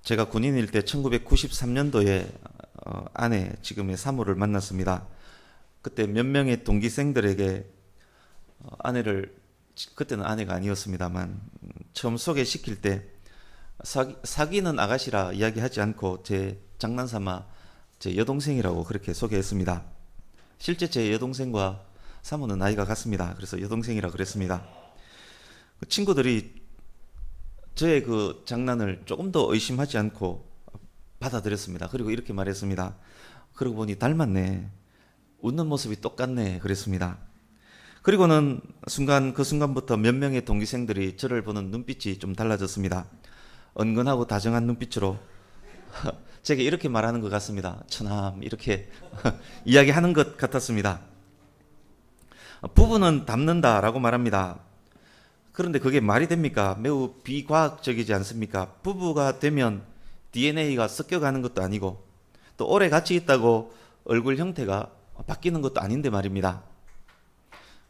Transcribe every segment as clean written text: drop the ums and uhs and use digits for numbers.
제가 군인일 때 1993년도에 아내, 지금의 사모를 만났습니다. 그때 몇 명의 동기생들에게 아내를, 그때는 아내가 아니었습니다만, 처음 소개시킬 때 사귀는 아가씨라 이야기하지 않고 제 장난삼아 제 여동생이라고 그렇게 소개했습니다. 실제 제 여동생과 사모는 나이가 같습니다. 그래서 여동생이라 그랬습니다. 그 친구들이 저의 그 장난을 조금 더 의심하지 않고 받아들였습니다. 그리고 이렇게 말했습니다. 그러고 보니 닮았네. 웃는 모습이 똑같네. 그랬습니다. 그리고는 그 순간부터 몇 명의 동기생들이 저를 보는 눈빛이 좀 달라졌습니다. 은근하고 다정한 눈빛으로 제게 이렇게 말하는 것 같습니다. 처남, 이렇게 이야기하는 것 같았습니다. 부부는 닮는다라고 말합니다. 그런데 그게 말이 됩니까? 매우 비과학적이지 않습니까? 부부가 되면 DNA가 섞여가는 것도 아니고 또 오래 같이 있다고 얼굴 형태가 바뀌는 것도 아닌데 말입니다.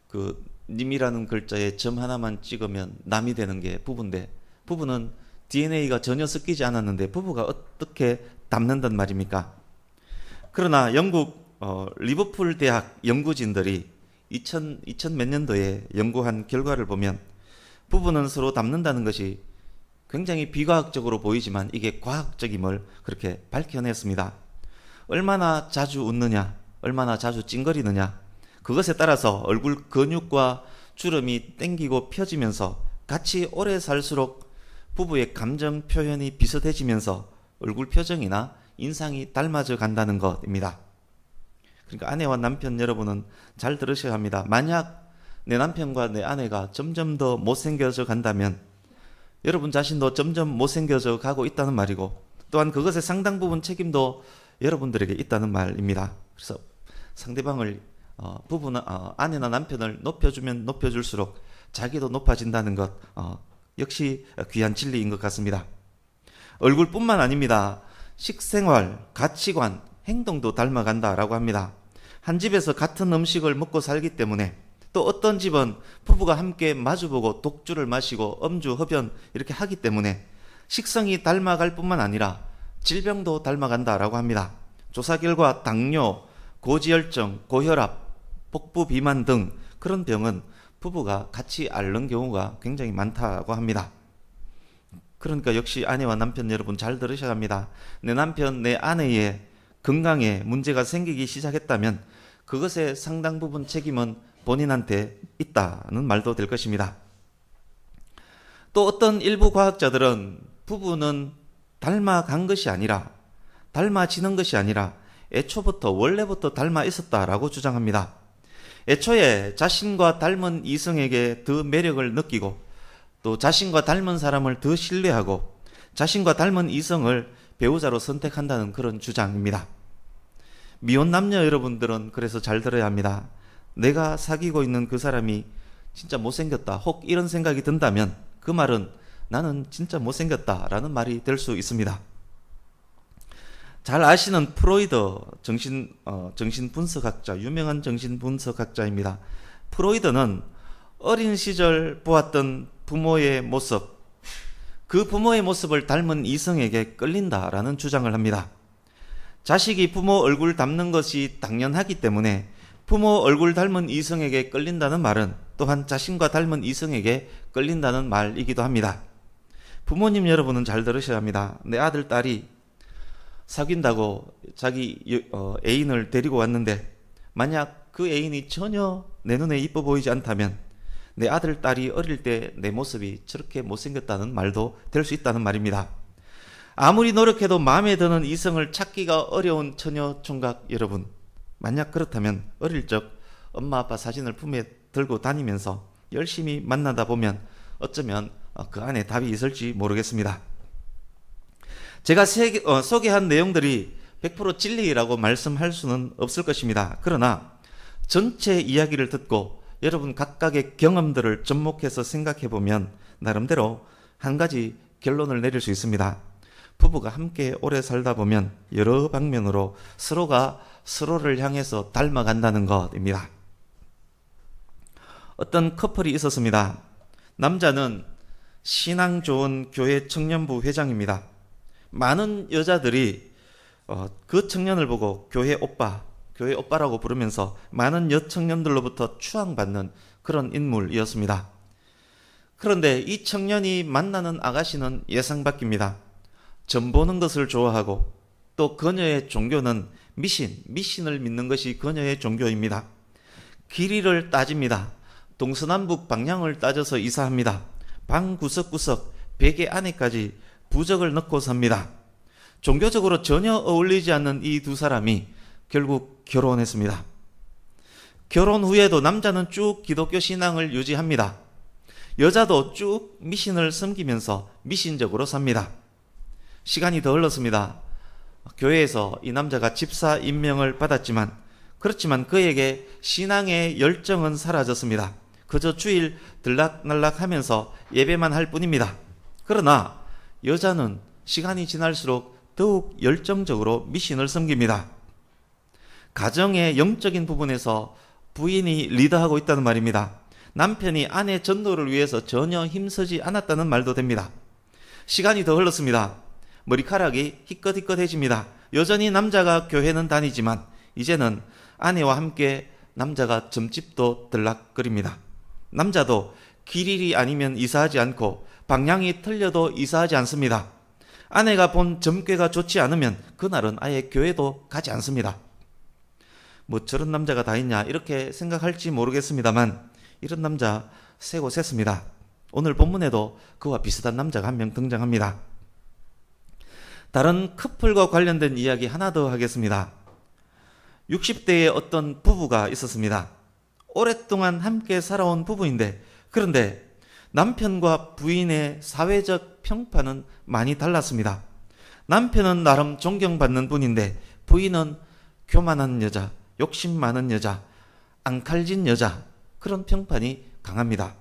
그 님이라는 글자에 점 하나만 찍으면 남이 되는 게 부부인데, 부부는 DNA가 전혀 섞이지 않았는데 부부가 어떻게 닮는단 말입니까? 그러나 영국 리버풀 대학 연구진들이 2000 몇 년도에 연구한 결과를 보면 부부는 서로 닮는다는 것이 굉장히 비과학적으로 보이지만 이게 과학적임을 그렇게 밝혀냈습니다. 얼마나 자주 웃느냐, 얼마나 자주 찡거리느냐, 그것에 따라서 얼굴 근육과 주름이 땡기고 펴지면서 같이 오래 살수록 부부의 감정 표현이 비슷해지면서 얼굴 표정이나 인상이 닮아져 간다는 것입니다. 그러니까 아내와 남편 여러분은 잘 들으셔야 합니다. 만약 내 남편과 내 아내가 점점 더 못생겨져 간다면 여러분 자신도 점점 못생겨져 가고 있다는 말이고, 또한 그것의 상당 부분 책임도 여러분들에게 있다는 말입니다. 그래서 상대방을 부부나 아내나 남편을 높여주면 높여줄수록 자기도 높아진다는 것, 역시 귀한 진리인 것 같습니다. 얼굴뿐만 아닙니다. 식생활, 가치관, 행동도 닮아간다라고 합니다. 한 집에서 같은 음식을 먹고 살기 때문에, 또 어떤 집은 부부가 함께 마주보고 독주를 마시고 음주, 흡연 이렇게 하기 때문에 식성이 닮아갈 뿐만 아니라 질병도 닮아간다라고 합니다. 조사 결과 당뇨, 고지혈증, 고혈압, 복부 비만 등 그런 병은 부부가 같이 앓는 경우가 굉장히 많다고 합니다. 그러니까 역시 아내와 남편 여러분 잘 들으셔야 합니다. 내 남편, 내 아내의 건강에 문제가 생기기 시작했다면 그것의 상당 부분 책임은 본인한테 있다는 말도 될 것입니다. 또 어떤 일부 과학자들은 부부는 닮아간 것이 아니라, 닮아지는 것이 아니라 애초부터 원래부터 닮아 있었다라고 주장합니다. 애초에 자신과 닮은 이성에게 더 매력을 느끼고 또 자신과 닮은 사람을 더 신뢰하고 자신과 닮은 이성을 배우자로 선택한다는 그런 주장입니다. 미혼 남녀 여러분들은 그래서 잘 들어야 합니다. 내가 사귀고 있는 그 사람이 진짜 못생겼다, 혹 이런 생각이 든다면 그 말은 나는 진짜 못생겼다라는 말이 될 수 있습니다. 잘 아시는 프로이드 정신분석학자, 유명한 정신분석학자입니다. 프로이드는 어린 시절 보았던 부모의 모습, 그 부모의 모습을 닮은 이성에게 끌린다라는 주장을 합니다. 자식이 부모 얼굴 닮는 것이 당연하기 때문에 부모 얼굴 닮은 이성에게 끌린다는 말은 또한 자신과 닮은 이성에게 끌린다는 말이기도 합니다. 부모님 여러분은 잘 들으셔야 합니다. 내 아들, 딸이 사귄다고 자기 애인을 데리고 왔는데 만약 그 애인이 전혀 내 눈에 이뻐 보이지 않다면 내 아들, 딸이 어릴 때 내 모습이 저렇게 못생겼다는 말도 될 수 있다는 말입니다. 아무리 노력해도 마음에 드는 이성을 찾기가 어려운 처녀 총각 여러분, 만약 그렇다면 어릴 적 엄마 아빠 사진을 품에 들고 다니면서 열심히 만나다 보면 어쩌면 그 안에 답이 있을지 모르겠습니다. 제가 소개한 내용들이 100% 진리라고 말씀할 수는 없을 것입니다. 그러나 전체 이야기를 듣고 여러분 각각의 경험들을 접목해서 생각해 보면 나름대로 한 가지 결론을 내릴 수 있습니다. 부부가 함께 오래 살다 보면 여러 방면으로 서로가 서로를 향해서 닮아간다는 것입니다. 어떤 커플이 있었습니다. 남자는 신앙 좋은 교회 청년부 회장입니다. 많은 여자들이 그 청년을 보고 교회 오빠라고 부르면서 많은 여청년들로부터 추앙받는 그런 인물이었습니다. 그런데 이 청년이 만나는 아가씨는 예상 밖입니다. 점 보는 것을 좋아하고 또 그녀의 종교는 미신을 믿는 것이 그녀의 종교입니다. 길이를 따집니다. 동서남북 방향을 따져서 이사합니다. 방 구석구석 베개 안에까지 부적을 넣고 삽니다. 종교적으로 전혀 어울리지 않는 이 두 사람이 결국 결혼했습니다. 결혼 후에도 남자는 쭉 기독교 신앙을 유지합니다. 여자도 쭉 미신을 섬기면서 미신적으로 삽니다. 시간이 더 흘렀습니다. 교회에서 이 남자가 집사 임명을 받았지만 그렇지만 그에게 신앙의 열정은 사라졌습니다. 그저 주일 들락날락 하면서 예배만 할 뿐입니다. 그러나 여자는 시간이 지날수록 더욱 열정적으로 미신을 섬깁니다. 가정의 영적인 부분에서 부인이 리더하고 있다는 말입니다. 남편이 아내 전도를 위해서 전혀 힘쓰지 않았다는 말도 됩니다. 시간이 더 흘렀습니다. 머리카락이 희끗희끗해집니다. 여전히 남자가 교회는 다니지만 이제는 아내와 함께 남자가 점집도 들락거립니다. 남자도 길일이 아니면 이사하지 않고 방향이 틀려도 이사하지 않습니다. 아내가 본 점괘가 좋지 않으면 그날은 아예 교회도 가지 않습니다. 뭐 저런 남자가 다 있냐 이렇게 생각할지 모르겠습니다만 이런 남자 세고 셌습니다. 오늘 본문에도 그와 비슷한 남자가 한 명 등장합니다. 다른 커플과 관련된 이야기 하나 더 하겠습니다. 60대에 어떤 부부가 있었습니다. 오랫동안 함께 살아온 부부인데 그런데 남편과 부인의 사회적 평판은 많이 달랐습니다. 남편은 나름 존경받는 분인데 부인은 교만한 여자, 욕심 많은 여자, 앙칼진 여자 그런 평판이 강합니다.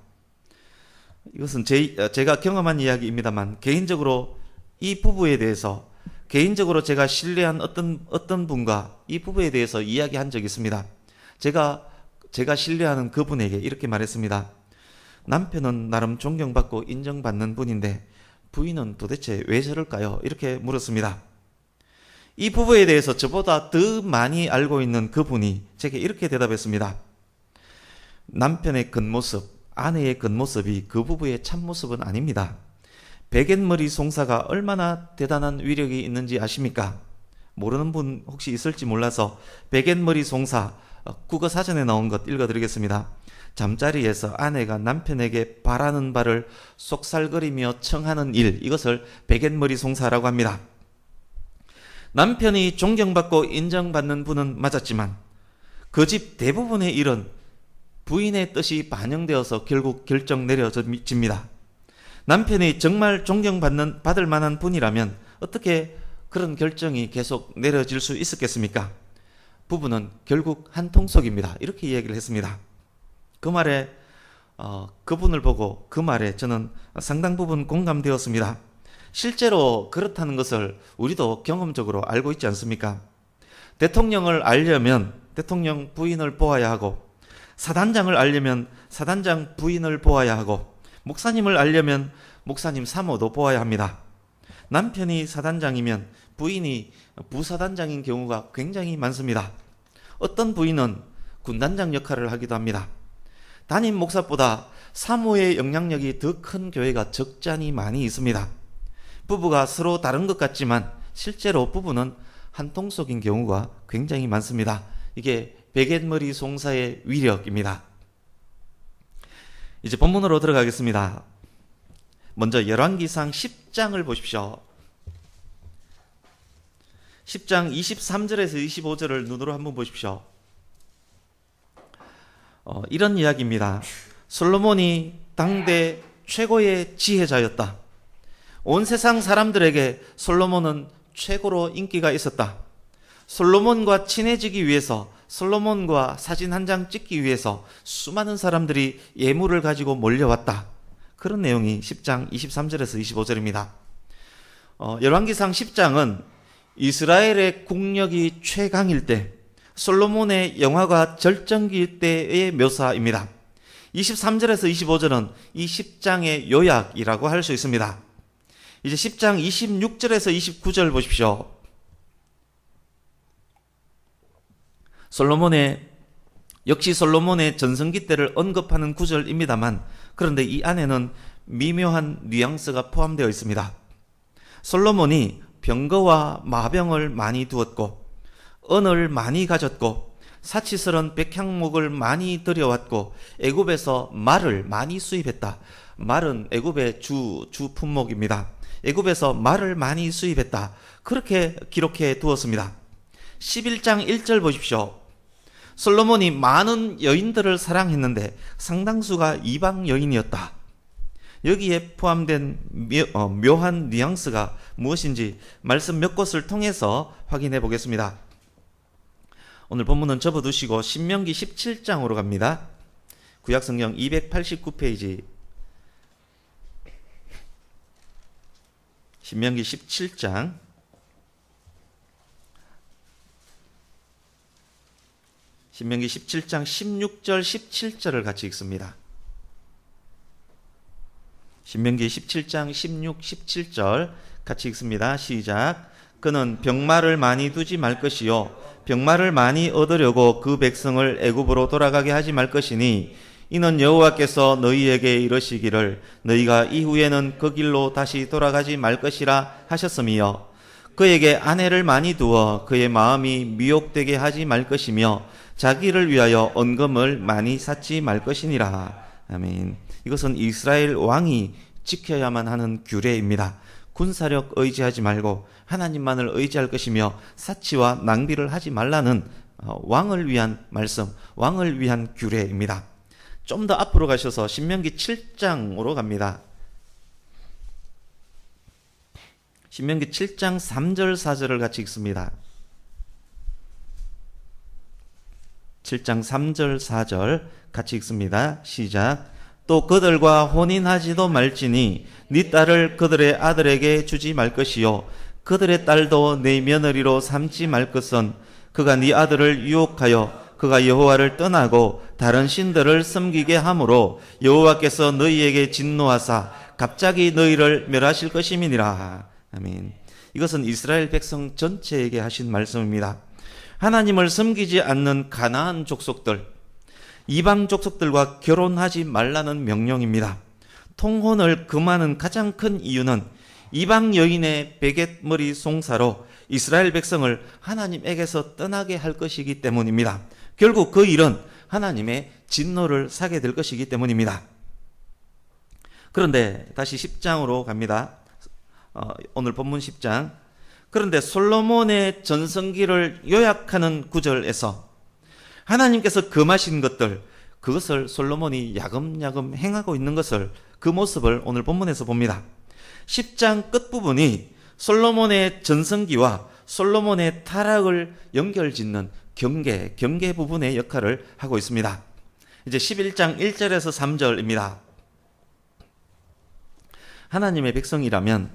이것은 제가 경험한 이야기입니다만 개인적으로 이 부부에 대해서 개인적으로 제가 신뢰한 어떤 분과 이 부부에 대해서 이야기한 적이 있습니다. 제가 신뢰하는 그분에게 이렇게 말했습니다. 남편은 나름 존경받고 인정받는 분인데 부인은 도대체 왜 저럴까요? 이렇게 물었습니다. 이 부부에 대해서 저보다 더 많이 알고 있는 그분이 제게 이렇게 대답했습니다. 남편의 겉모습, 아내의 겉모습이 그 부부의 참모습은 아닙니다. 백엔머리 송사가 얼마나 대단한 위력이 있는지 아십니까? 모르는 분 혹시 있을지 몰라서 백엔머리 송사 국어사전에 나온 것 읽어드리겠습니다. 잠자리에서 아내가 남편에게 바라는 바를 속살거리며 청하는 일, 이것을 백엔머리 송사라고 합니다. 남편이 존경받고 인정받는 분은 맞았지만 그 집 대부분의 일은 부인의 뜻이 반영되어서 결국 결정 내려집니다. 남편이 정말 받을 만한 분이라면 어떻게 그런 결정이 계속 내려질 수 있었겠습니까? 부부는 결국 한 통속입니다. 이렇게 이야기를 했습니다. 그 말에 그분을 보고 그 말에 저는 상당 부분 공감되었습니다. 실제로 그렇다는 것을 우리도 경험적으로 알고 있지 않습니까? 대통령을 알려면 대통령 부인을 보아야 하고 사단장을 알려면 사단장 부인을 보아야 하고 목사님을 알려면 목사님 사모도 보아야 합니다. 남편이 사단장이면 부인이 부사단장인 경우가 굉장히 많습니다. 어떤 부인은 군단장 역할을 하기도 합니다. 담임 목사보다 사모의 영향력이 더 큰 교회가 적잖이 많이 있습니다. 부부가 서로 다른 것 같지만 실제로 부부는 한 통속인 경우가 굉장히 많습니다. 이게 백엔머리 송사의 위력입니다. 이제 본문으로 들어가겠습니다. 먼저 열왕기상 10장을 보십시오. 10장 23절에서 25절을 눈으로 한번 보십시오. 이런 이야기입니다. 솔로몬이 당대 최고의 지혜자였다. 온 세상 사람들에게 솔로몬은 최고로 인기가 있었다. 솔로몬과 친해지기 위해서, 솔로몬과 사진 한 장 찍기 위해서 수많은 사람들이 예물을 가지고 몰려왔다. 그런 내용이 10장 23절에서 25절입니다. 열왕기상 10장은 이스라엘의 국력이 최강일 때, 솔로몬의 영화가 절정기일 때의 묘사입니다. 23절에서 25절은 이 10장의 요약이라고 할 수 있습니다. 이제 10장 26절에서 29절 보십시오. 역시 솔로몬의 전성기 때를 언급하는 구절입니다만, 그런데 이 안에는 미묘한 뉘앙스가 포함되어 있습니다. 솔로몬이 병거와 마병을 많이 두었고, 은을 많이 가졌고, 사치스런 백향목을 많이 들여왔고, 애굽에서 말을 많이 수입했다. 말은 애굽의 주 품목입니다. 애굽에서 말을 많이 수입했다. 그렇게 기록해 두었습니다. 11장 1절 보십시오. 솔로몬이 많은 여인들을 사랑했는데 상당수가 이방 여인이었다. 여기에 포함된 묘한 뉘앙스가 무엇인지 말씀 몇 곳을 통해서 확인해 보겠습니다. 오늘 본문은 접어두시고 신명기 17장으로 갑니다. 구약성경 289페이지 신명기 17장 16절 17절을 같이 읽습니다. 신명기 17장 16, 17절 같이 읽습니다. 시작. 그는 병마를 많이 두지 말 것이요 병마를 많이 얻으려고 그 백성을 애굽으로 돌아가게 하지 말 것이니 이는 여호와께서 너희에게 이르시기를 너희가 이후에는 그 길로 다시 돌아가지 말 것이라 하셨음이요 그에게 아내를 많이 두어 그의 마음이 미혹되게 하지 말 것이며 자기를 위하여 언금을 많이 쌓지 말 것이니라. 아멘. 이것은 이스라엘 왕이 지켜야만 하는 규례입니다. 군사력 의지하지 말고 하나님만을 의지할 것이며 사치와 낭비를 하지 말라는 왕을 위한 말씀, 왕을 위한 규례입니다. 좀 더 앞으로 가셔서 신명기 7장으로 갑니다. 신명기 7장 3절 4절을 같이 읽습니다. 7장 3절 4절 같이 읽습니다. 시작. 또 그들과 혼인하지도 말지니 네 딸을 그들의 아들에게 주지 말 것이요 그들의 딸도 네 며느리로 삼지 말 것은 그가 네 아들을 유혹하여 그가 여호와를 떠나고 다른 신들을 섬기게 함으로 여호와께서 너희에게 진노하사 갑자기 너희를 멸하실 것임이니라. 아멘. 이것은 이스라엘 백성 전체에게 하신 말씀입니다. 하나님을 섬기지 않는 가나안 족속들, 이방 족속들과 결혼하지 말라는 명령입니다. 통혼을 금하는 가장 큰 이유는 이방 여인의 베갯머리 송사로 이스라엘 백성을 하나님에게서 떠나게 할 것이기 때문입니다. 결국 그 일은 하나님의 진노를 사게 될 것이기 때문입니다. 그런데 다시 10장으로 갑니다. 오늘 본문 10장. 그런데 솔로몬의 전성기를 요약하는 구절에서 하나님께서 금하신 것들, 그것을 솔로몬이 야금야금 행하고 있는 것을, 그 모습을 오늘 본문에서 봅니다. 10장 끝부분이 솔로몬의 전성기와 솔로몬의 타락을 연결짓는 경계 부분의 역할을 하고 있습니다. 이제 11장 1절에서 3절입니다. 하나님의 백성이라면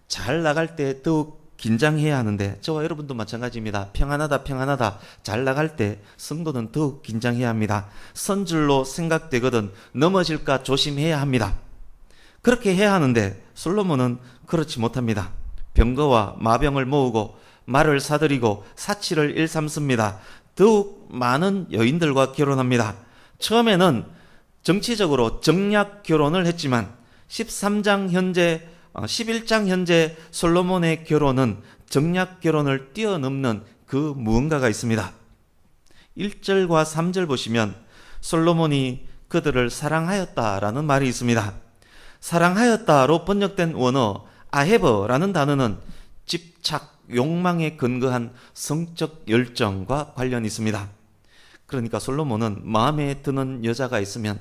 잘 나갈 때 더욱 긴장해야 하는데, 저와 여러분도 마찬가지입니다. 평안하다 잘 나갈 때 성도는 더욱 긴장해야 합니다. 선줄로 생각되거든 넘어질까 조심해야 합니다. 그렇게 해야 하는데 솔로몬은 그렇지 못합니다. 병거와 마병을 모으고 말을 사들이고 사치를 일삼습니다. 더욱 많은 여인들과 결혼합니다. 처음에는 정치적으로 정략 결혼을 했지만 11장 현재 솔로몬의 결혼은 정략 결혼을 뛰어넘는 그 무언가가 있습니다. 1절과 3절 보시면 솔로몬이 그들을 사랑하였다라는 말이 있습니다. 사랑하였다로 번역된 원어 아헤버라는 단어는 집착, 욕망에 근거한 성적 열정과 관련이 있습니다. 그러니까 솔로몬은 마음에 드는 여자가 있으면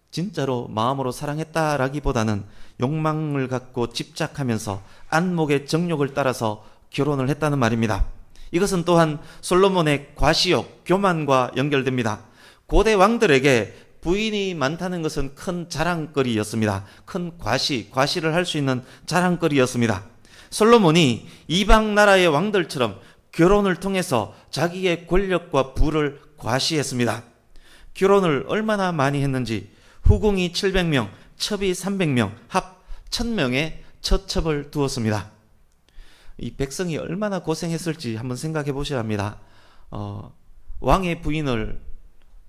진짜로 마음으로 사랑했다라기보다는 욕망을 갖고 집착하면서 안목의 정욕을 따라서 결혼을 했다는 말입니다. 이것은 또한 솔로몬의 과시욕, 교만과 연결됩니다. 고대 왕들에게 부인이 많다는 것은 큰 자랑거리였습니다. 큰 과시를 할 수 있는 자랑거리였습니다. 솔로몬이 이방 나라의 왕들처럼 결혼을 통해서 자기의 권력과 부를 과시했습니다. 결혼을 얼마나 많이 했는지 후궁이 700명, 첩이 300명, 합 1000명의 처첩을 두었습니다. 이 백성이 얼마나 고생했을지 한번 생각해 보셔야 합니다. 왕의 부인을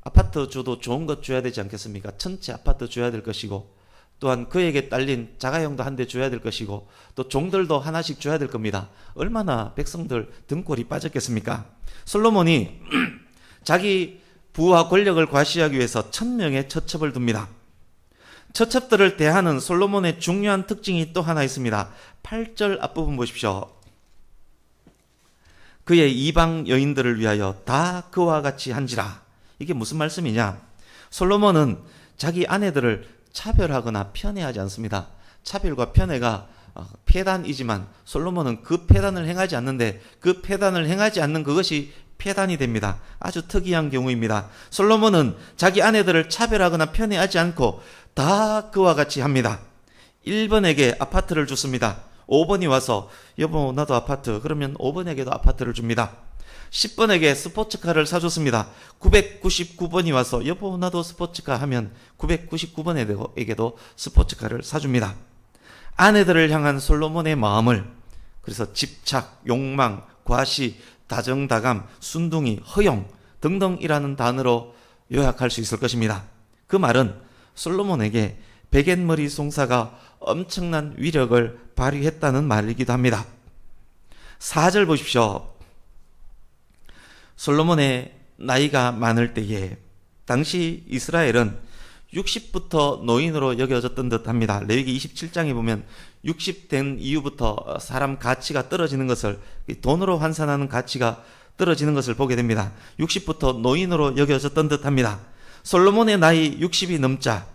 아파트 줘도 좋은 것 줘야 되지 않겠습니까? 전체 아파트 줘야 될 것이고, 또한 그에게 딸린 자가용도 한 대 줘야 될 것이고, 또 종들도 하나씩 줘야 될 겁니다. 얼마나 백성들 등골이 빠졌겠습니까? 솔로몬이 자기 부와 권력을 과시하기 위해서 1000명의 처첩을 둡니다. 처첩들을 대하는 솔로몬의 중요한 특징이 또 하나 있습니다. 8절 앞부분 보십시오. 그의 이방 여인들을 위하여 다 그와 같이 한지라. 이게 무슨 말씀이냐? 솔로몬은 자기 아내들을 차별하거나 편애하지 않습니다. 차별과 편애가 폐단이지만 솔로몬은 그 폐단을 행하지 않는데, 그 폐단을 행하지 않는 그것이 폐단이 됩니다. 아주 특이한 경우입니다. 솔로몬은 자기 아내들을 차별하거나 편애하지 않고 다 그와 같이 합니다. 1번에게 아파트를 줬습니다. 5번이 와서 여보 나도 아파트, 그러면 5번에게도 아파트를 줍니다. 10번에게 스포츠카를 사줬습니다. 999번이 와서 여보 나도 스포츠카 하면 999번에게도 스포츠카를 사줍니다. 아내들을 향한 솔로몬의 마음을 그래서 집착, 욕망, 과시, 다정다감, 순둥이, 허용 등등이라는 단어로 요약할 수 있을 것입니다. 그 말은 솔로몬에게 베갯머리 송사가 엄청난 위력을 발휘했다는 말이기도 합니다. 4절 보십시오. 솔로몬의 나이가 많을 때에 당시 이스라엘은 60부터 노인으로 여겨졌던 듯 합니다. 레위기 27장에 보면 60 된 이후부터 사람 가치가 떨어지는 것을, 돈으로 환산하는 가치가 떨어지는 것을 보게 됩니다. 60부터 노인으로 여겨졌던 듯 합니다. 솔로몬의 나이 60이 넘자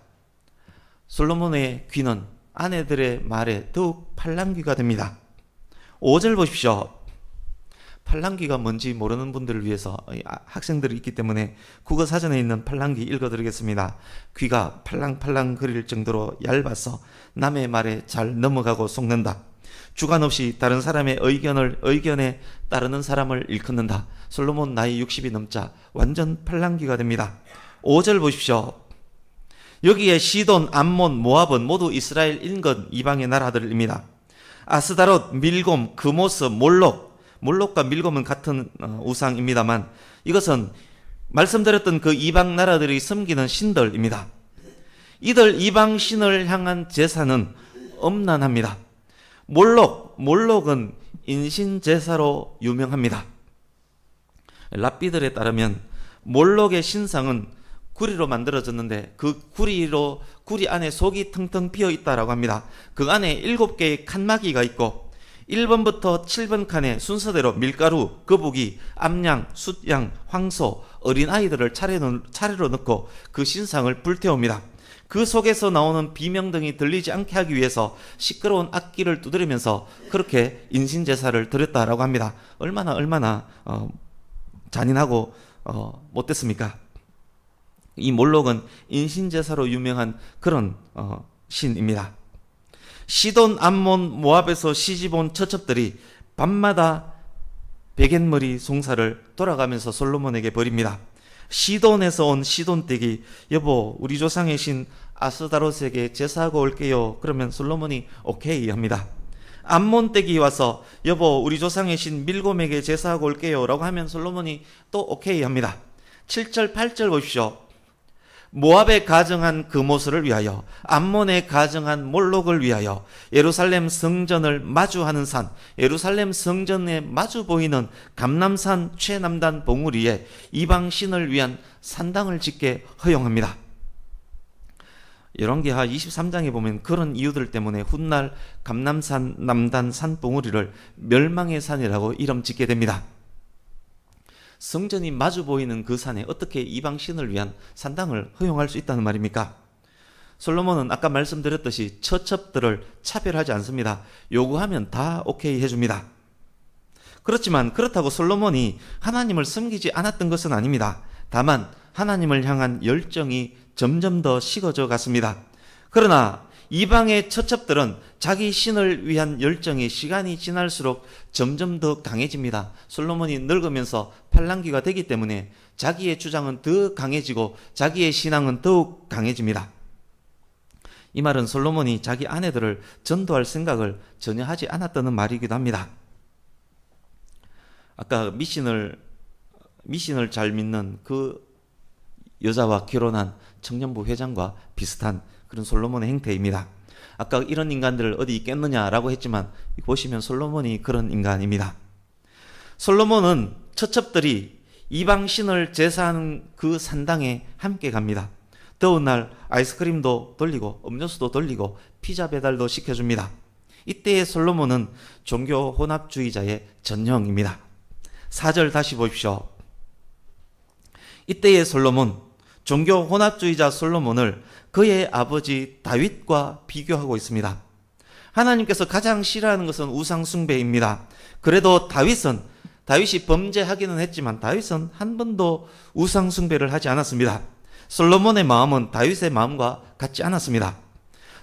솔로몬의 귀는 아내들의 말에 더욱 팔랑귀가 됩니다. 5절 보십시오. 팔랑귀가 뭔지 모르는 분들을 위해서 학생들이 있기 때문에 국어사전에 있는 팔랑귀 읽어드리겠습니다. 귀가 팔랑팔랑 거릴 정도로 얇아서 남의 말에 잘 넘어가고 속는다. 주관 없이 다른 사람의 의견에 따르는 사람을 일컫는다. 솔로몬 나이 60이 넘자 완전 팔랑귀가 됩니다. 5절 보십시오. 여기에 시돈, 암몬, 모압은 모두 이스라엘 인근 이방의 나라들입니다. 아스다롯, 밀곰, 그모스, 몰록과 밀곰은 같은 우상입니다만 이것은 말씀드렸던 그 이방 나라들이 섬기는 신들입니다. 이들 이방 신을 향한 제사는 엄난합니다. 몰록은 인신제사로 유명합니다. 랍비들에 따르면 몰록의 신상은 구리로 만들어졌는데 그 구리 안에 속이 텅텅 비어 있다라고 합니다. 그 안에 7개의 칸막이가 있고 1번부터 7번 칸에 순서대로 밀가루, 거북이, 암양, 숫양, 황소, 어린아이들을 차례로 넣고 그 신상을 불태웁니다. 그 속에서 나오는 비명등이 들리지 않게 하기 위해서 시끄러운 악기를 두드리면서 그렇게 인신제사를 드렸다라고 합니다. 얼마나 잔인하고 못됐습니까? 이 몰록은 인신제사로 유명한 그런 신입니다. 시돈, 암몬, 모압에서 시집온 처첩들이 밤마다 베갯머리 송사를 돌아가면서 솔로몬에게 벌입니다. 시돈에서 온 시돈떼기, 여보 우리 조상의 신 아스다롯에게 제사하고 올게요. 그러면 솔로몬이 오케이 합니다. 암몬떼기 와서 여보 우리 조상의 신 밀곰에게 제사하고 올게요 라고 하면 솔로몬이 또 오케이 합니다. 7절 8절 보십시오. 모압에 가정한 그모스를 위하여, 암몬에 가정한 몰록을 위하여 예루살렘 성전을 마주하는 산, 예루살렘 성전에 마주 보이는 감람산 최남단 봉우리 위에 이방 신을 위한 산당을 짓게 허용합니다. 열왕기하 23장에 보면 그런 이유들 때문에 훗날 감람산 남단 산봉우리를 멸망의 산이라고 이름 짓게 됩니다. 성전이 마주 보이는 그 산에 어떻게 이방 신을 위한 산당을 허용할 수 있다는 말입니까? 솔로몬은 아까 말씀드렸듯이 처첩들을 차별하지 않습니다. 요구하면 다 오케이 해줍니다. 그렇지만 그렇다고 솔로몬이 하나님을 섬기지 않았던 것은 아닙니다. 다만 하나님을 향한 열정이 점점 더 식어져 갔습니다. 그러나 이방의 처첩들은 자기 신을 위한 열정이 시간이 지날수록 점점 더 강해집니다. 솔로몬이 늙으면서 팔랑귀가 되기 때문에 자기의 주장은 더 강해지고 자기의 신앙은 더욱 강해집니다. 이 말은 솔로몬이 자기 아내들을 전도할 생각을 전혀 하지 않았다는 말이기도 합니다. 아까 미신을 잘 믿는 그 여자와 결혼한 청년부 회장과 비슷한 그런 솔로몬의 행태입니다. 아까 이런 인간들을 어디 있겠느냐라고 했지만 보시면 솔로몬이 그런 인간입니다. 솔로몬은 처첩들이 이방신을 제사하는 그 산당에 함께 갑니다. 더운 날 아이스크림도 돌리고 음료수도 돌리고 피자 배달도 시켜줍니다. 이때의 솔로몬은 종교 혼합주의자의 전형입니다. 4절 다시 보십시오. 이때의 솔로몬, 종교 혼합주의자 솔로몬을 그의 아버지 다윗과 비교하고 있습니다. 하나님께서 가장 싫어하는 것은 우상 숭배입니다. 그래도 다윗이 범죄하기는 했지만 다윗은 한 번도 우상 숭배를 하지 않았습니다. 솔로몬의 마음은 다윗의 마음과 같지 않았습니다.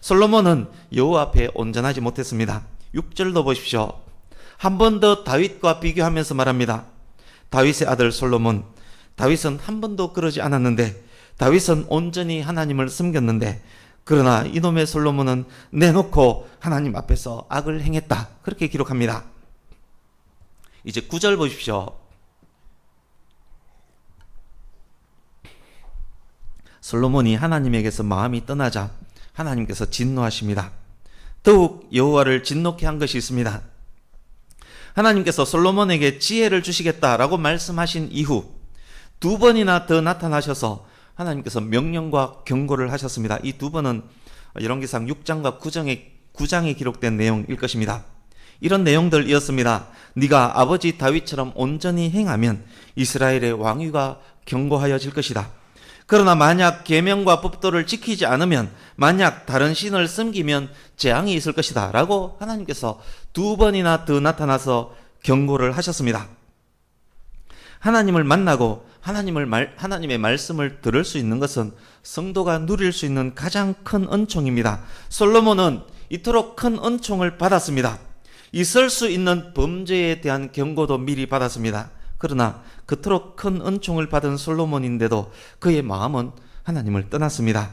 솔로몬은 여호와 앞에 온전하지 못했습니다. 6절도 보십시오. 한 번 더 다윗과 비교하면서 말합니다. 다윗의 아들 솔로몬, 다윗은 한 번도 그러지 않았는데, 다윗은 온전히 하나님을 섬겼는데, 그러나 이놈의 솔로몬은 내놓고 하나님 앞에서 악을 행했다. 그렇게 기록합니다. 이제 9절 보십시오. 솔로몬이 하나님에게서 마음이 떠나자 하나님께서 진노하십니다. 더욱 여호와를 진노케 한 것이 있습니다. 하나님께서 솔로몬에게 지혜를 주시겠다라고 말씀하신 이후 2번이나 더 나타나셔서 하나님께서 명령과 경고를 하셨습니다. 이 2번은 열왕기상 6장과 9장에 기록된 내용일 것입니다. 이런 내용들이었습니다. 네가 아버지 다윗처럼 온전히 행하면 이스라엘의 왕위가 견고하여질 것이다. 그러나 만약 계명과 법도를 지키지 않으면, 만약 다른 신을 섬기면 재앙이 있을 것이다 라고 하나님께서 2번이나 더 나타나서 경고를 하셨습니다. 하나님을 만나고 하나님의 말씀을 들을 수 있는 것은 성도가 누릴 수 있는 가장 큰 은총입니다. 솔로몬은 이토록 큰 은총을 받았습니다. 있을 수 있는 범죄에 대한 경고도 미리 받았습니다. 그러나 그토록 큰 은총을 받은 솔로몬인데도 그의 마음은 하나님을 떠났습니다.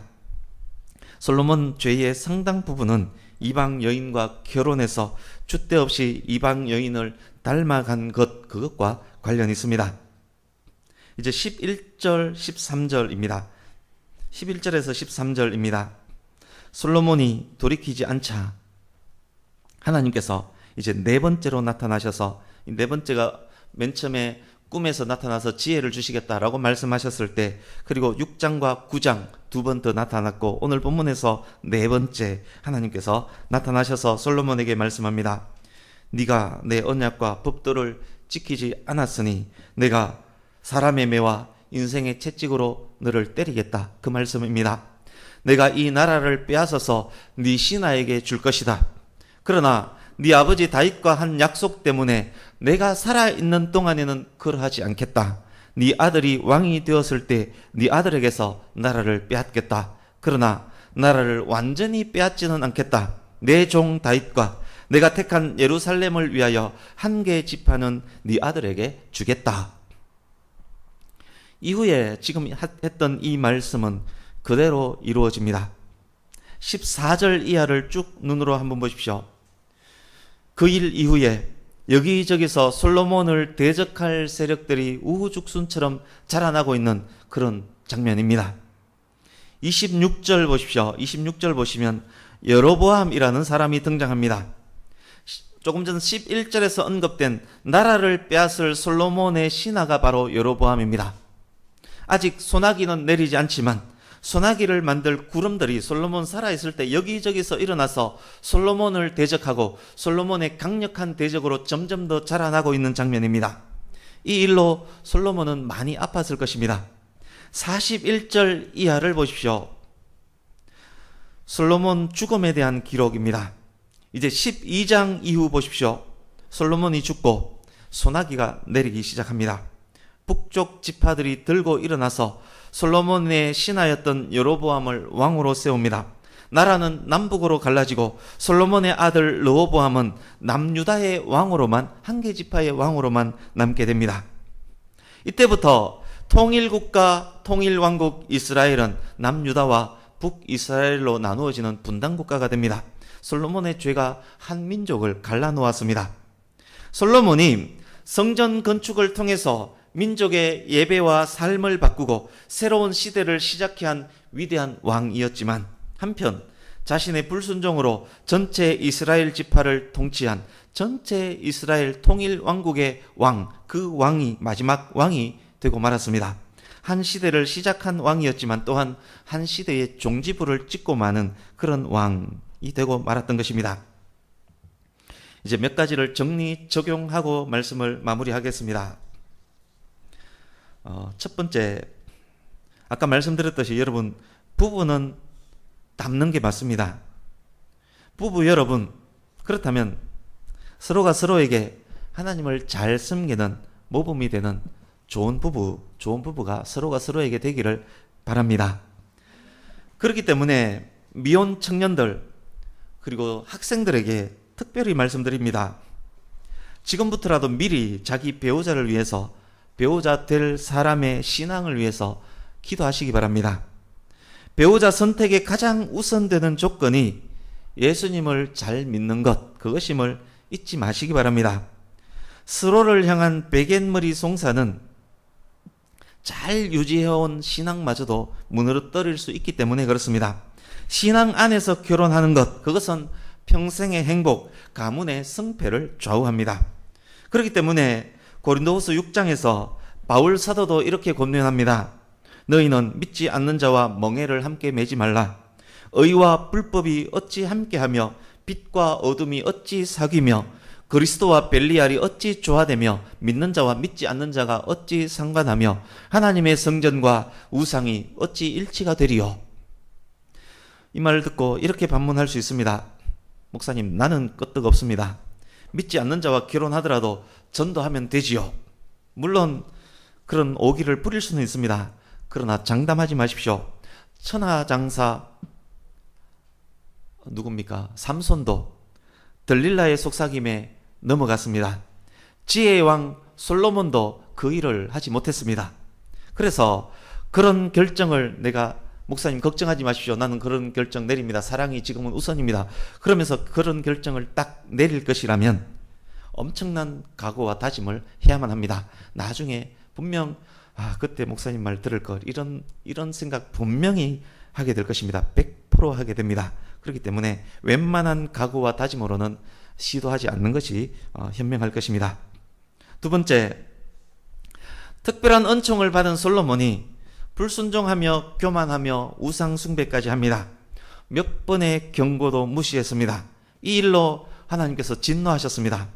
솔로몬 죄의 상당 부분은 이방 여인과 결혼해서 줏대 없이 이방 여인을 닮아간 그것과 관련이 있습니다. 이제 11절, 13절입니다. 11절에서 13절입니다. 솔로몬이 돌이키지 않자 하나님께서 이제 네 번째로 나타나셔서, 이 네 번째가 맨 처음에 꿈에서 나타나서 지혜를 주시겠다라고 말씀하셨을 때, 그리고 6장과 9장 2번 더 나타났고, 오늘 본문에서 네 번째 하나님께서 나타나셔서 솔로몬에게 말씀합니다. 네가 내 언약과 법도를 지키지 않았으니 내가 사람의 매와 인생의 채찍으로 너를 때리겠다. 그 말씀입니다. 내가 이 나라를 빼앗아서 네 신하에게 줄 것이다. 그러나 네 아버지 다윗과 한 약속 때문에 내가 살아있는 동안에는 그러하지 않겠다. 네 아들이 왕이 되었을 때 네 아들에게서 나라를 빼앗겠다. 그러나 나라를 완전히 빼앗지는 않겠다. 내 종 다윗과 내가 택한 예루살렘을 위하여 한 개의 지파는 네 아들에게 주겠다. 이후에 지금 했던 이 말씀은 그대로 이루어집니다. 14절 이하를 쭉 눈으로 한번 보십시오. 그 일 이후에 여기저기서 솔로몬을 대적할 세력들이 우후죽순처럼 자라나고 있는 그런 장면입니다. 26절 보십시오. 26절 보시면 여로보암이라는 사람이 등장합니다. 조금 전 11절에서 언급된 나라를 빼앗을 솔로몬의 신하가 바로 여로보암입니다. 아직 소나기는 내리지 않지만 소나기를 만들 구름들이 솔로몬 살아있을 때 여기저기서 일어나서 솔로몬을 대적하고 솔로몬의 강력한 대적으로 점점 더 자라나고 있는 장면입니다. 이 일로 솔로몬은 많이 아팠을 것입니다. 41절 이하를 보십시오. 솔로몬 죽음에 대한 기록입니다. 이제 12장 이후 보십시오. 솔로몬이 죽고 소나기가 내리기 시작합니다. 북쪽 지파들이 들고 일어나서 솔로몬의 신하였던 여로보암을 왕으로 세웁니다. 나라는 남북으로 갈라지고 솔로몬의 아들 르호보암은 남유다의 왕으로만, 한 개 지파의 왕으로만 남게 됩니다. 이때부터 통일국가, 통일왕국 이스라엘은 남유다와 북이스라엘로 나누어지는 분단국가가 됩니다. 솔로몬의 죄가 한 민족을 갈라놓았습니다. 솔로몬이 성전 건축을 통해서 민족의 예배와 삶을 바꾸고 새로운 시대를 시작케 한 위대한 왕이었지만, 한편 자신의 불순종으로 전체 이스라엘 지파를 통치한 전체 이스라엘 통일 왕국의 왕, 그 왕이 마지막 왕이 되고 말았습니다. 한 시대를 시작한 왕이었지만 또한 한 시대의 종지부를 찍고 마는 그런 왕이 되고 말았던 것입니다. 이제 몇 가지를 정리 적용하고 말씀을 마무리하겠습니다. 첫 번째, 아까 말씀드렸듯이 여러분, 부부는 닮는 게 맞습니다. 부부 여러분, 그렇다면 서로가 서로에게 하나님을 잘 섬기는 모범이 되는 좋은 부부가 서로가 서로에게 되기를 바랍니다. 그렇기 때문에 미혼 청년들 그리고 학생들에게 특별히 말씀드립니다. 지금부터라도 미리 자기 배우자를 위해서, 배우자 될 사람의 신앙을 위해서 기도하시기 바랍니다. 배우자 선택의 가장 우선되는 조건이 예수님을 잘 믿는 것, 그것임을 잊지 마시기 바랍니다. 서로를 향한 베갯머리 송사는 잘 유지해온 신앙마저도 무너뜨릴 수 있기 때문에 그렇습니다. 신앙 안에서 결혼하는 것, 그것은 평생의 행복, 가문의 성패를 좌우합니다. 그렇기 때문에 고린도후서 6장에서 바울 사도도 이렇게 권면합니다. 너희는 믿지 않는 자와 멍에를 함께 매지 말라. 의와 불법이 어찌 함께하며 빛과 어둠이 어찌 사귀며 그리스도와 벨리알이 어찌 조화되며 믿는 자와 믿지 않는 자가 어찌 상관하며 하나님의 성전과 우상이 어찌 일치가 되리요. 이 말을 듣고 이렇게 반문할 수 있습니다. 목사님, 나는 끄떡없습니다. 믿지 않는 자와 결혼하더라도 전도하면 되지요. 물론 그런 오기를 부릴 수는 있습니다. 그러나 장담하지 마십시오. 천하장사 누굽니까? 삼손도 들릴라의 속삭임에 넘어갔습니다. 지혜의 왕 솔로몬도 그 일을 하지 못했습니다. 그래서 그런 결정을 내가, 목사님 걱정하지 마십시오. 나는 그런 결정 내립니다. 사랑이 지금은 우선입니다. 그러면서 그런 결정을 딱 내릴 것이라면 엄청난 각오와 다짐을 해야만 합니다. 나중에 분명 그때 목사님 말 들을 걸, 이런 생각 분명히 하게 될 것입니다. 100% 하게 됩니다. 그렇기 때문에 웬만한 각오와 다짐으로는 시도하지 않는 것이 현명할 것입니다. 두 번째, 특별한 은총을 받은 솔로몬이 불순종하며 교만하며 우상숭배까지 합니다. 몇 번의 경고도 무시했습니다. 이 일로 하나님께서 진노하셨습니다.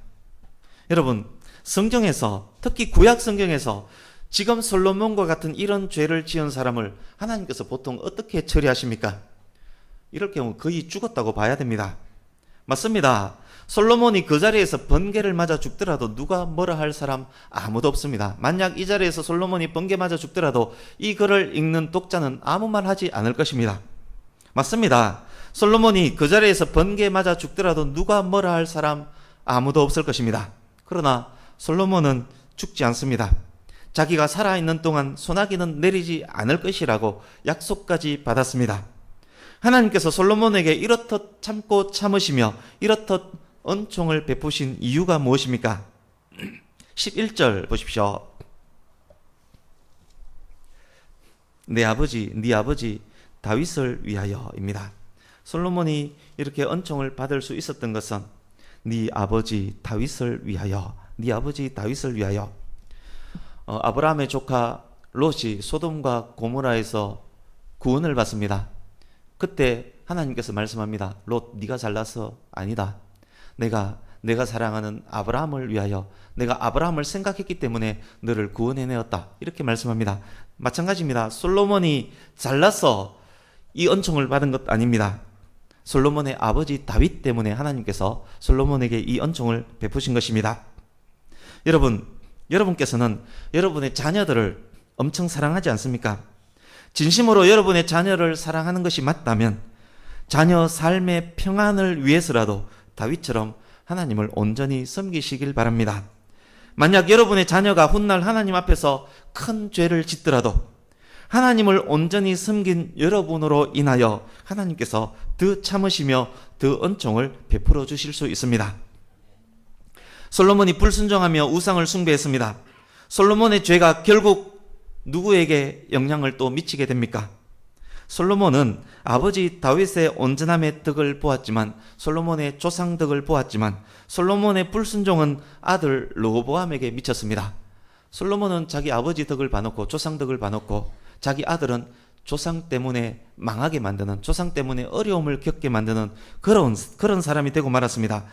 여러분, 성경에서, 특히 구약 성경에서 지금 솔로몬과 같은 이런 죄를 지은 사람을 하나님께서 보통 어떻게 처리하십니까? 이럴 경우 거의 죽었다고 봐야 됩니다. 맞습니다. 솔로몬이 그 자리에서 번개를 맞아 죽더라도 누가 뭐라 할 사람 아무도 없습니다. 만약 이 자리에서 솔로몬이 번개 맞아 죽더라도 이 글을 읽는 독자는 아무 말 하지 않을 것입니다. 맞습니다. 솔로몬이 그 자리에서 번개 맞아 죽더라도 누가 뭐라 할 사람 아무도 없을 것입니다. 그러나 솔로몬은 죽지 않습니다. 자기가 살아있는 동안 소나기는 내리지 않을 것이라고 약속까지 받았습니다. 하나님께서 솔로몬에게 이렇듯 참고 참으시며 이렇듯 은총을 베푸신 이유가 무엇입니까? 11절 보십시오. 네 아버지 다윗을 위하여입니다. 솔로몬이 이렇게 은총을 받을 수 있었던 것은 네 아버지 다윗을 위하여, 네 아버지 다윗을 위하여. 아브라함의 조카 롯이 소돔과 고모라에서 구원을 받습니다. 그때 하나님께서 말씀합니다. 롯, 네가 잘나서 아니다. 내가 사랑하는 아브라함을 위하여, 내가 아브라함을 생각했기 때문에 너를 구원해내었다. 이렇게 말씀합니다. 마찬가지입니다. 솔로몬이 잘나서 이 은총을 받은 것 아닙니다. 솔로몬의 아버지 다윗 때문에 하나님께서 솔로몬에게 이 은총을 베푸신 것입니다. 여러분께서는 여러분의 자녀들을 엄청 사랑하지 않습니까? 진심으로 여러분의 자녀를 사랑하는 것이 맞다면 자녀 삶의 평안을 위해서라도 다윗처럼 하나님을 온전히 섬기시길 바랍니다. 만약 여러분의 자녀가 훗날 하나님 앞에서 큰 죄를 짓더라도, 하나님을 온전히 섬긴 여러분으로 인하여 하나님께서 더 참으시며 더 은총을 베풀어 주실 수 있습니다. 솔로몬이 불순종하며 우상을 숭배했습니다. 솔로몬의 죄가 결국 누구에게 영향을 또 미치게 됩니까? 솔로몬은 아버지 다윗의 온전함의 덕을 보았지만, 솔로몬의 조상 덕을 보았지만, 솔로몬의 불순종은 아들 르호보암에게 미쳤습니다. 솔로몬은 자기 아버지 덕을 봐놓고 조상 덕을 봐놓고, 자기 아들은 조상 때문에 망하게 만드는, 조상 때문에 어려움을 겪게 만드는 그런 사람이 되고 말았습니다.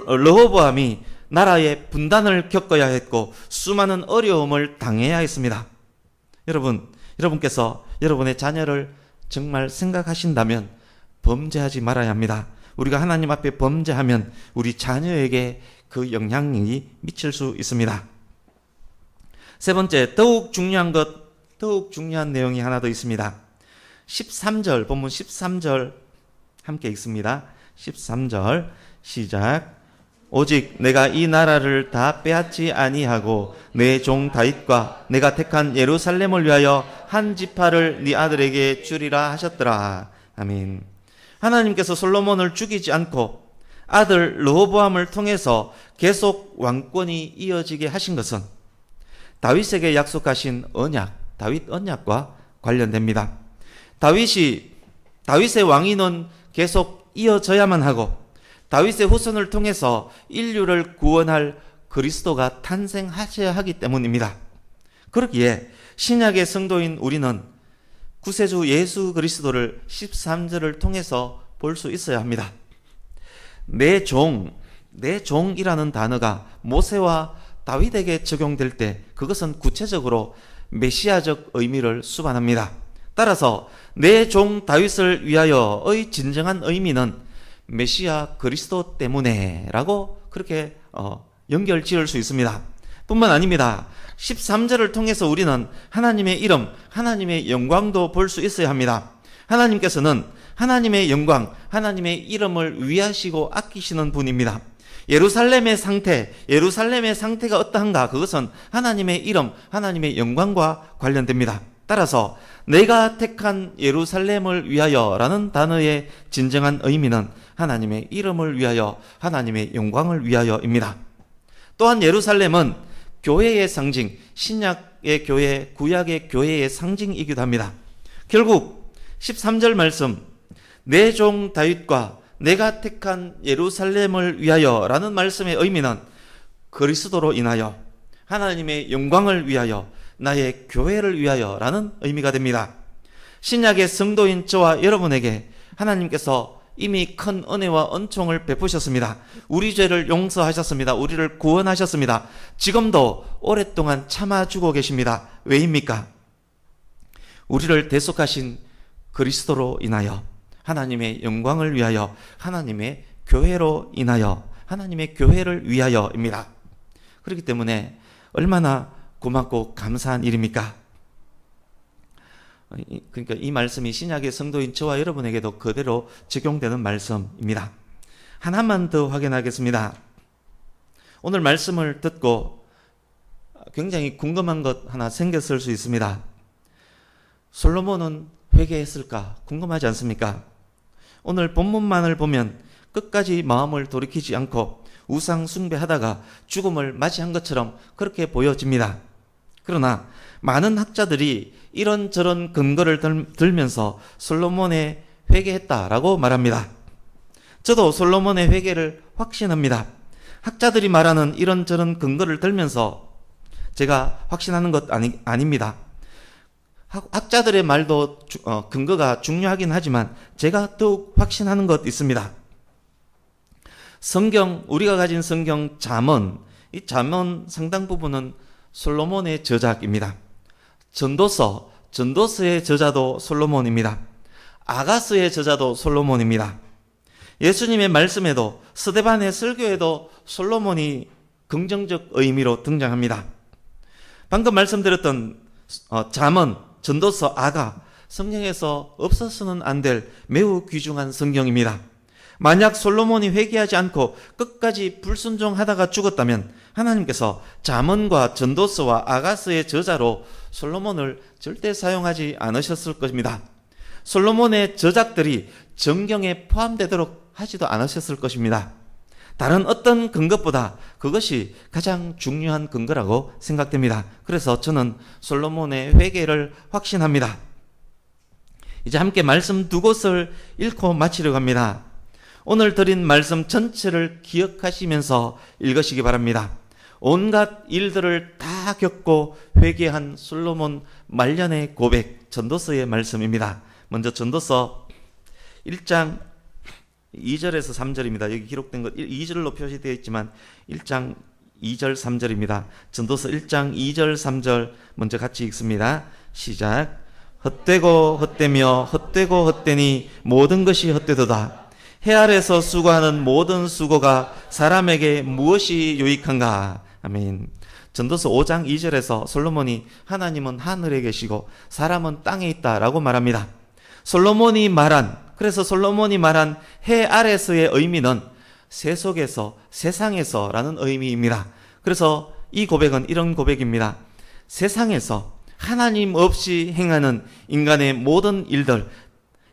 르호보암이 나라의 분단을 겪어야 했고 수많은 어려움을 당해야 했습니다. 여러분께서 여러분의 자녀를 정말 생각하신다면 범죄하지 말아야 합니다. 우리가 하나님 앞에 범죄하면 우리 자녀에게 그 영향이 미칠 수 있습니다. 세 번째, 더욱 중요한 내용이 하나 더 있습니다. 13절, 본문 13절 함께 읽습니다. 13절 시작. 오직 내가 이 나라를 다 빼앗지 아니하고 내 종 다윗과 내가 택한 예루살렘을 위하여 한 지파를 네 아들에게 주리라 하셨더라. 아멘. 하나님께서 솔로몬을 죽이지 않고 아들 르호보암을 통해서 계속 왕권이 이어지게 하신 것은 다윗에게 약속하신 언약, 다윗 언약과 관련됩니다. 다윗의 왕위는 계속 이어져야만 하고 다윗의 후손을 통해서 인류를 구원할 그리스도가 탄생하셔야 하기 때문입니다. 그렇기에 신약의 성도인 우리는 구세주 예수 그리스도를 13절을 통해서 볼 수 있어야 합니다. 내 종이라는 단어가 모세와 다윗에게 적용될 때 그것은 구체적으로 메시아적 의미를 수반합니다. 따라서 내 종 다윗을 위하여의 진정한 의미는 메시아 그리스도 때문에 라고 그렇게 연결 지을 수 있습니다. 뿐만 아닙니다. 13절을 통해서 우리는 하나님의 이름, 하나님의 영광도 볼 수 있어야 합니다. 하나님께서는 하나님의 영광, 하나님의 이름을 위하시고 아끼시는 분입니다. 예루살렘의 상태가 어떠한가? 그것은 하나님의 이름, 하나님의 영광과 관련됩니다. 따라서 내가 택한 예루살렘을 위하여라는 단어의 진정한 의미는 하나님의 이름을 위하여, 하나님의 영광을 위하여입니다. 또한 예루살렘은 교회의 상징, 신약의 교회, 구약의 교회의 상징이기도 합니다. 결국 13절 말씀, 내 종 다윗과 내가 택한 예루살렘을 위하여라는 말씀의 의미는 그리스도로 인하여, 하나님의 영광을 위하여, 나의 교회를 위하여라는 의미가 됩니다. 신약의 성도인 저와 여러분에게 하나님께서 이미 큰 은혜와 은총을 베푸셨습니다. 우리 죄를 용서하셨습니다. 우리를 구원하셨습니다. 지금도 오랫동안 참아주고 계십니다. 왜입니까? 우리를 대속하신 그리스도로 인하여, 하나님의 영광을 위하여, 하나님의 교회로 인하여, 하나님의 교회를 위하여입니다. 그렇기 때문에 얼마나 고맙고 감사한 일입니까? 그러니까 이 말씀이 신약의 성도인 저와 여러분에게도 그대로 적용되는 말씀입니다. 하나만 더 확인하겠습니다. 오늘 말씀을 듣고 굉장히 궁금한 것 하나 생겼을 수 있습니다. 솔로몬은 회개했을까? 궁금하지 않습니까? 오늘 본문만을 보면 끝까지 마음을 돌이키지 않고 우상 숭배하다가 죽음을 맞이한 것처럼 그렇게 보여집니다. 그러나 많은 학자들이 이런저런 근거를 들면서 솔로몬의 회개했다라고 말합니다. 저도 솔로몬의 회개를 확신합니다. 학자들이 말하는 이런저런 근거를 들면서 제가 확신하는 것 아닙니다. 학자들의 말도 근거가 중요하긴 하지만 제가 더욱 확신하는 것 있습니다. 우리가 가진 성경 잠언, 이 잠언 상당 부분은 솔로몬의 저작입니다. 전도서의 저자도 솔로몬입니다. 아가서의 저자도 솔로몬입니다. 예수님의 말씀에도, 스데반의 설교에도 솔로몬이 긍정적 의미로 등장합니다. 방금 말씀드렸던 잠언, 전도서, 아가, 성경에서 없어서는 안 될 매우 귀중한 성경입니다. 만약 솔로몬이 회개하지 않고 끝까지 불순종하다가 죽었다면 하나님께서 잠언과 전도서와 아가서의 저자로 솔로몬을 절대 사용하지 않으셨을 것입니다. 솔로몬의 저작들이 정경에 포함되도록 하지도 않으셨을 것입니다. 다른 어떤 근거보다 그것이 가장 중요한 근거라고 생각됩니다. 그래서 저는 솔로몬의 회개를 확신합니다. 이제 함께 말씀 두 곳을 읽고 마치려고 합니다. 오늘 드린 말씀 전체를 기억하시면서 읽으시기 바랍니다. 온갖 일들을 다 겪고 회개한 솔로몬 말년의 고백, 전도서의 말씀입니다. 먼저 전도서 1장 2절에서 3절입니다. 여기 기록된 것 2절로 표시되어 있지만 1장 2절 3절입니다. 전도서 1장 2절 3절 먼저 같이 읽습니다. 시작. 헛되고 헛되며 헛되고 헛되니 모든 것이 헛되도다. 해 아래서 수고하는 모든 수고가 사람에게 무엇이 유익한가. 아멘. 전도서 5장 2절에서 솔로몬이 하나님은 하늘에 계시고 사람은 땅에 있다라고 말합니다. 그래서 솔로몬이 말한 해 아래서의 의미는 세속에서, 세상에서라는 의미입니다. 그래서 이 고백은 이런 고백입니다. 세상에서 하나님 없이 행하는 인간의 모든 일들,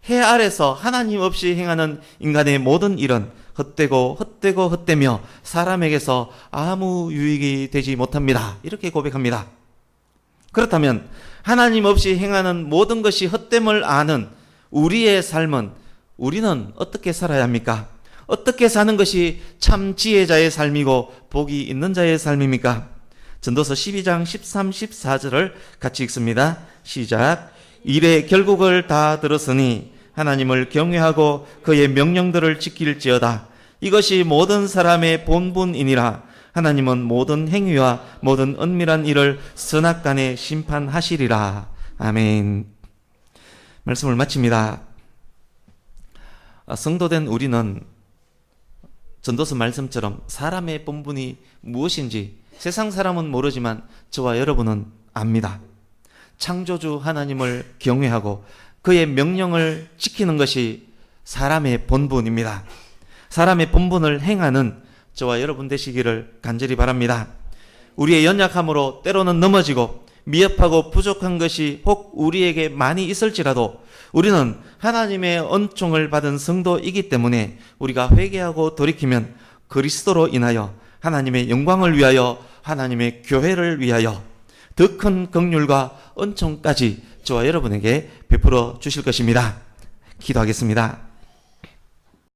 해 아래서 하나님 없이 행하는 인간의 모든 일은 헛되고 헛되고 헛되며 사람에게서 아무 유익이 되지 못합니다. 이렇게 고백합니다. 그렇다면 하나님 없이 행하는 모든 것이 헛됨을 아는 우리의 삶은 우리는 어떻게 살아야 합니까? 어떻게 사는 것이 참 지혜자의 삶이고 복이 있는 자의 삶입니까? 전도서 12장 13, 14절을 같이 읽습니다. 시작. 일의 결국을 다 들었으니 하나님을 경외하고 그의 명령들을 지킬지어다. 이것이 모든 사람의 본분이니라. 하나님은 모든 행위와 모든 은밀한 일을 선악간에 심판하시리라. 아멘. 말씀을 마칩니다. 성도된 우리는 전도서 말씀처럼 사람의 본분이 무엇인지 세상 사람은 모르지만 저와 여러분은 압니다. 창조주 하나님을 경외하고 그의 명령을 지키는 것이 사람의 본분입니다. 사람의 본분을 행하는 저와 여러분 되시기를 간절히 바랍니다. 우리의 연약함으로 때로는 넘어지고 미흡하고 부족한 것이 혹 우리에게 많이 있을지라도 우리는 하나님의恩총을 받은 성도이기 때문에 우리가 회개하고 돌이키면 그리스도로 인하여 하나님의 영광을 위하여 하나님의 교회를 위하여 더 큰 긍휼과 은총까지 저와 여러분에게 베풀어 주실 것입니다. 기도하겠습니다.